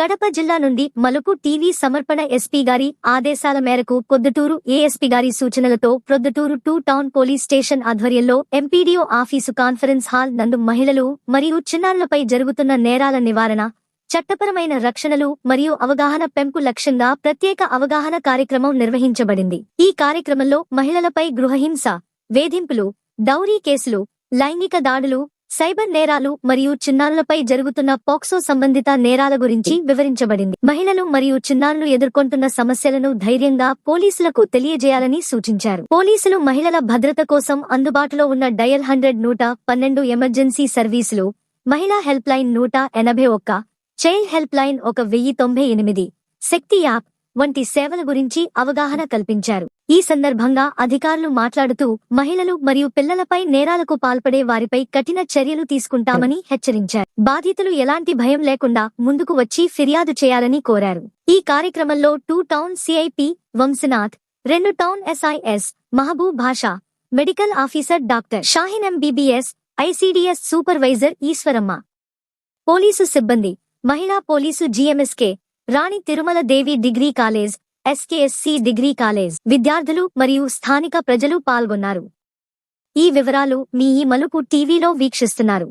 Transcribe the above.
కడప జిల్లా నుండి మలుపు టీవీ సమర్పణ ఎస్పీ గారి ఆదేశాల మేరకు ప్రొద్దుటూరు ఏఎస్పీ గారి సూచనలతో ప్రొద్దుటూరు 2 టౌన్ పోలీస్ స్టేషన్ ఆధ్వర్యంలో ఎంపీడీఓ ఆఫీసు కాన్ఫరెన్స్ హాల్ నందు మహిళలు మరియు చిన్నారులపై జరుగుతున్న నేరాల నివారణ, చట్టపరమైన రక్షణలు మరియు అవగాహన పెంపు లక్ష్యంగా ప్రత్యేక అవగాహన కార్యక్రమం నిర్వహించబడింది. ఈ కార్యక్రమంలో మహిళలపై గృహహింస, వేధింపులు, డౌరీ కేసులు, లైంగిక దాడులు, సైబర్ నేరాలు మరియు చిన్నారులపై జరుగుతున్న పోక్సో సంబంధిత నేరాల గురించి వివరించబడింది. మహిళలు మరియు చిన్నారులు ఎదుర్కొంటున్న సమస్యలను ధైర్యంగా పోలీసులకు తెలియజేయాలని సూచించారు. పోలీసులు మహిళల భద్రత కోసం అందుబాటులో ఉన్న డయల్ 100-112 ఎమర్జెన్సీ సర్వీసులు, మహిళా help line 181, child help line 1098, శక్తి యాప్ వంటి సేవల గురించి అవగాహన కల్పించారు. ఈ సందర్భంగా అధికారులు మాట్లాడుతూ మహిళలు మరియు పిల్లలపై నేరాలకు పాల్పడే వారిపై కఠిన చర్యలు తీసుకుంటామని హెచ్చరించారు. బాధితులు ఎలాంటి భయం లేకుండా ముందుకు వచ్చి ఫిర్యాదు చేయాలని కోరారు. ఈ కార్యక్రమంలో 2 town CIP Vamshanath, 2 town SIs Mahaboob Basha, medical officer doctor Shaheen MBBS, ICDS supervisor Eshwaramma, police సిబ్బంది, మహిళా police GMSK, Rani Tirumala Devi degree college, SKSC degree college విద్యార్థులు మరియు స్థానిక ప్రజలు పాల్గొన్నారు. ఈ వివరాలు మీ ఈ మలుపు టీవీలో వీక్షిస్తున్నారు.